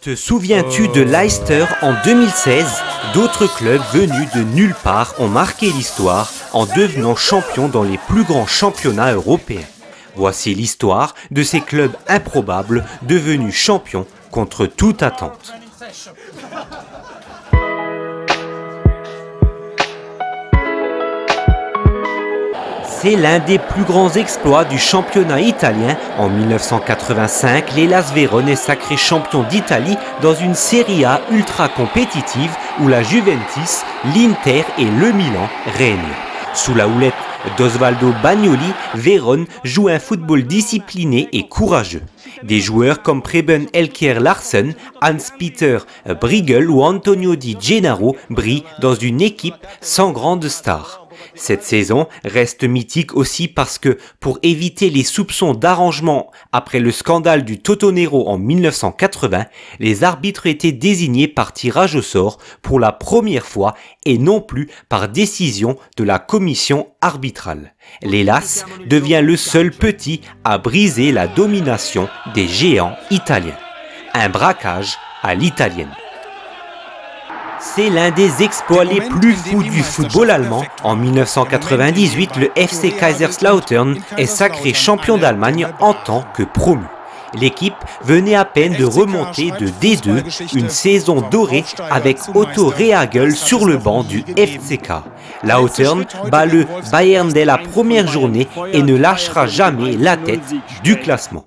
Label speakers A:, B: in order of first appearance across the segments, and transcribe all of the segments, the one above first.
A: Te souviens-tu de Leicester en 2016? D'autres clubs venus de nulle part ont marqué l'histoire en devenant champions dans les plus grands championnats européens. Voici l'histoire de ces clubs improbables devenus champions contre toute attente. C'est l'un des plus grands exploits du championnat italien. En 1985, l'Hellas Vérone est sacré champion d'Italie dans une Serie A ultra compétitive où la Juventus, l'Inter et le Milan règnent. Sous la houlette d'Osvaldo Bagnoli, Vérone joue un football discipliné et courageux. Des joueurs comme Preben Elkjær Larsen, Hans-Peter Briegel ou Antonio Di Gennaro brillent dans une équipe sans grande star. Cette saison reste mythique aussi parce que, pour éviter les soupçons d'arrangement après le scandale du Totonero en 1980, les arbitres étaient désignés par tirage au sort pour la première fois et non plus par décision de la commission arbitrale. L'Hellas devient le seul petit à briser la domination des géants italiens. Un braquage à l'italienne. C'est l'un des exploits les plus fous du football allemand. En 1998, le FC Kaiserslautern est sacré champion d'Allemagne en tant que promu. L'équipe venait à peine de remonter de D2, une saison dorée avec Otto Rehhagel sur le banc du FCK. Lautern bat le Bayern dès la première journée et ne lâchera jamais la tête du classement.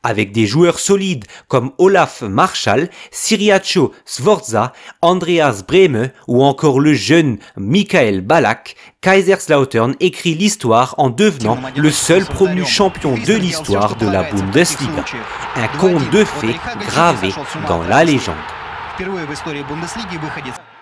A: Avec des joueurs solides comme Olaf Marschall, Cyriaco Sforza, Andreas Brehme ou encore le jeune Michael Ballack, Kaiserslautern écrit l'histoire en devenant le seul promu champion de l'histoire de la Bundesliga. Un conte de fées gravé dans la légende.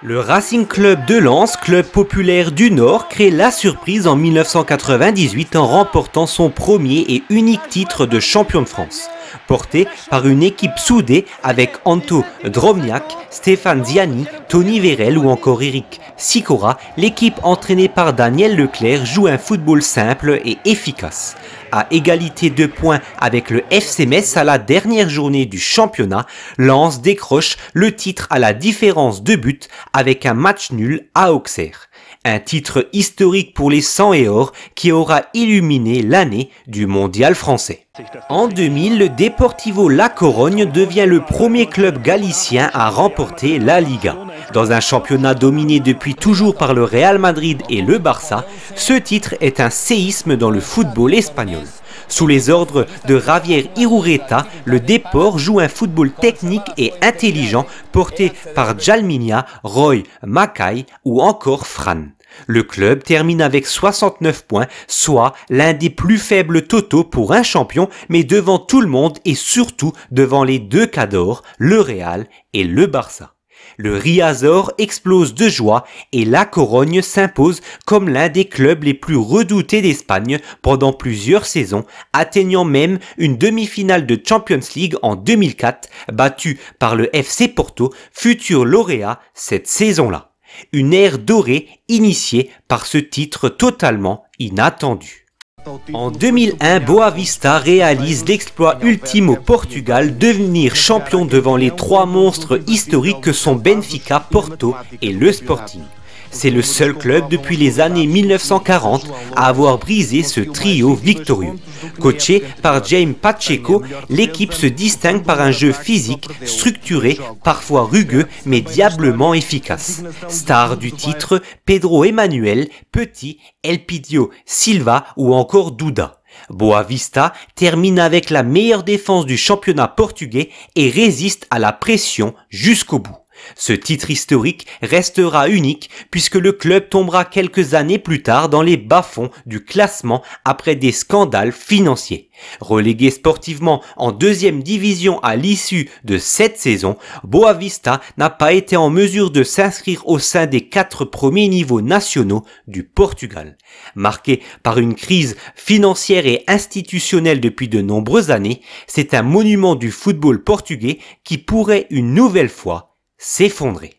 A: Le Racing Club de Lens, club populaire du Nord, crée la surprise en 1998 en remportant son premier et unique titre de champion de France. Porté par une équipe soudée avec Anto Drobniak, Stéphane Ziani, Tony Vérel ou encore Eric Sicora, l'équipe entraînée par Daniel Leclerc joue un football simple et efficace. À égalité de points avec le FC Metz à la dernière journée du championnat, Lens décroche le titre à la différence de but avec un match nul à Auxerre. Un titre historique pour les 100 et or qui aura illuminé l'année du mondial français. En 2000, le Deportivo La Corogne devient le premier club galicien à remporter la Liga. Dans un championnat dominé depuis toujours par le Real Madrid et le Barça, ce titre est un séisme dans le football espagnol. Sous les ordres de Javier Irureta, le Depor joue un football technique et intelligent porté par Djalminha, Roy Mackay ou encore Fran. Le club termine avec 69 points, soit l'un des plus faibles totaux pour un champion, mais devant tout le monde et surtout devant les deux cadors, le Real et le Barça. Le Riazor explose de joie et La Corogne s'impose comme l'un des clubs les plus redoutés d'Espagne pendant plusieurs saisons, atteignant même une demi-finale de Champions League en 2004, battue par le FC Porto, futur lauréat cette saison-là. Une ère dorée initiée par ce titre totalement inattendu. En 2001, Boavista réalise l'exploit ultime au Portugal, devenir champion devant les trois monstres historiques que sont Benfica, Porto et le Sporting. C'est le seul club depuis les années 1940 à avoir brisé ce trio victorieux. Coaché par Jaime Pacheco, l'équipe se distingue par un jeu physique, structuré, parfois rugueux, mais diablement efficace. Star du titre, Pedro Emanuel, Petit, Elpidio Silva ou encore Duda. Boavista termine avec la meilleure défense du championnat portugais et résiste à la pression jusqu'au bout. Ce titre historique restera unique puisque le club tombera quelques années plus tard dans les bas-fonds du classement après des scandales financiers. Relégué sportivement en deuxième division à l'issue de cette saison, Boavista n'a pas été en mesure de s'inscrire au sein des 4 premiers niveaux nationaux du Portugal. Marqué par une crise financière et institutionnelle depuis de nombreuses années, c'est un monument du football portugais qui pourrait une nouvelle fois s'effondrer.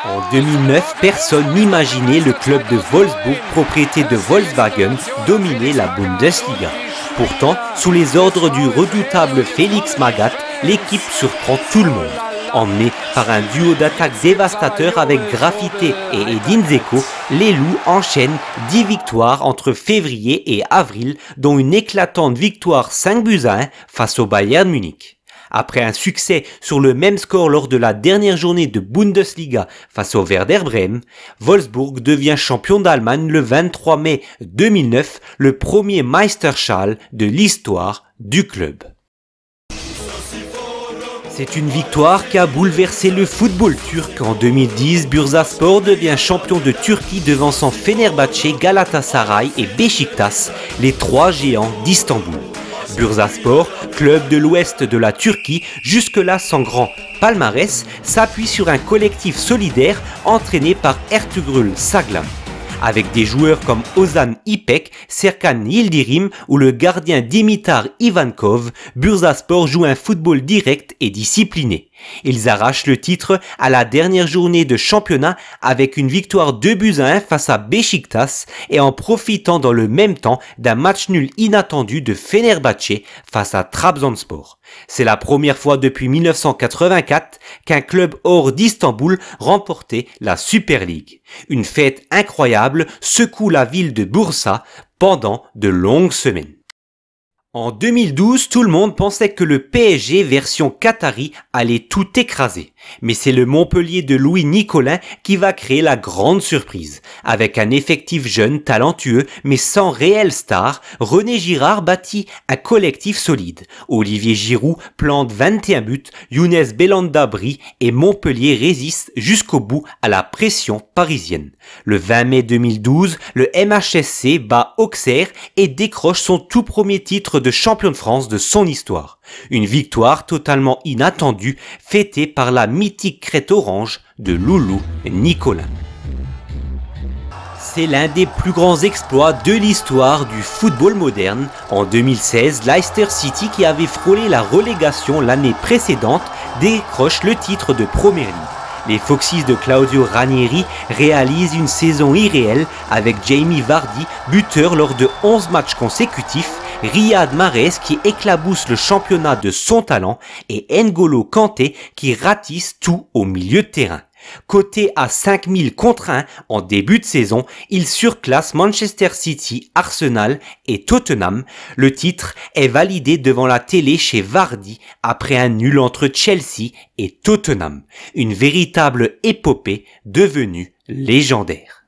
A: En 2009, personne n'imaginait le club de Wolfsburg, propriété de Volkswagen, dominer la Bundesliga. Pourtant, sous les ordres du redoutable Félix Magath, l'équipe surprend tout le monde. Emmenés par un duo d'attaque dévastateur avec Grafité et Edin Dzeko, les Loups enchaînent 10 victoires entre février et avril, dont une éclatante victoire 5-1 face au Bayern Munich. Après un succès sur le même score lors de la dernière journée de Bundesliga face au Werder Bremen, Wolfsburg devient champion d'Allemagne le 23 mai 2009, le premier Meisterschal de l'histoire du club. C'est une victoire qui a bouleversé le football turc. En 2010, Bursaspor devient champion de Turquie devançant Fenerbahçe, Galatasaray et Beşiktaş, les trois géants d'Istanbul. Bursaspor, club de l'ouest de la Turquie, jusque-là sans grand palmarès, s'appuie sur un collectif solidaire entraîné par Ertuğrul Saglam. Avec des joueurs comme Ozan İpek, Serkan Yildirim ou le gardien Dimitar Ivankov, Bursaspor joue un football direct et discipliné. Ils arrachent le titre à la dernière journée de championnat avec une victoire 2-1 face à Beşiktaş et en profitant dans le même temps d'un match nul inattendu de Fenerbahçe face à Trabzonspor. C'est la première fois depuis 1984 qu'un club hors d'Istanbul remportait la Super League. Une fête incroyable secoue la ville de Bursa pendant de longues semaines. En 2012, tout le monde pensait que le PSG version Qatari allait tout écraser. Mais c'est le Montpellier de Louis Nicolin qui va créer la grande surprise. Avec un effectif jeune, talentueux, mais sans réelle star, René Girard bâtit un collectif solide. Olivier Giroud plante 21 buts, Younes Belhanda brille et Montpellier résiste jusqu'au bout à la pression parisienne. Le 20 mai 2012, le MHSC bat Auxerre et décroche son tout premier titre de champion de France de son histoire. Une victoire totalement inattendue, fêtée par la mythique crête orange de Loulou Nicolin. C'est l'un des plus grands exploits de l'histoire du football moderne. En 2016, Leicester City, qui avait frôlé la relégation l'année précédente, décroche le titre de Premier League. Les Foxes de Claudio Ranieri réalisent une saison irréelle avec Jamie Vardy, buteur lors de 11 matchs consécutifs, Riyad Mahrez qui éclabousse le championnat de son talent et N'Golo Kanté qui ratisse tout au milieu de terrain. Coté à 5000 contre 1 en début de saison, il surclasse Manchester City, Arsenal et Tottenham. Le titre est validé devant la télé chez Vardy après un nul entre Chelsea et Tottenham. Une véritable épopée devenue légendaire.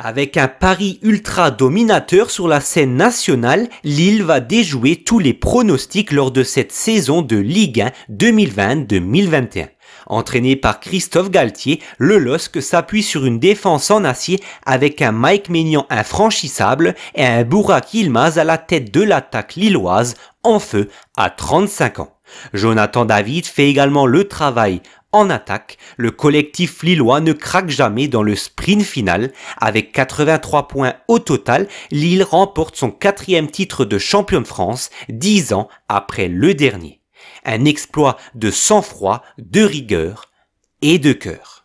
A: Avec un pari ultra dominateur sur la scène nationale, Lille va déjouer tous les pronostics lors de cette saison de Ligue 1 2020-2021. Entraîné par Christophe Galtier, le LOSC s'appuie sur une défense en acier avec un Mike Maignan infranchissable et un Burak Yılmaz à la tête de l'attaque lilloise en feu à 35 ans. Jonathan David fait également le travail en attaque. Le collectif lillois ne craque jamais dans le sprint final. Avec 83 points au total, Lille remporte son 4e titre de champion de France 10 ans après le dernier. Un exploit de sang-froid, de rigueur et de cœur.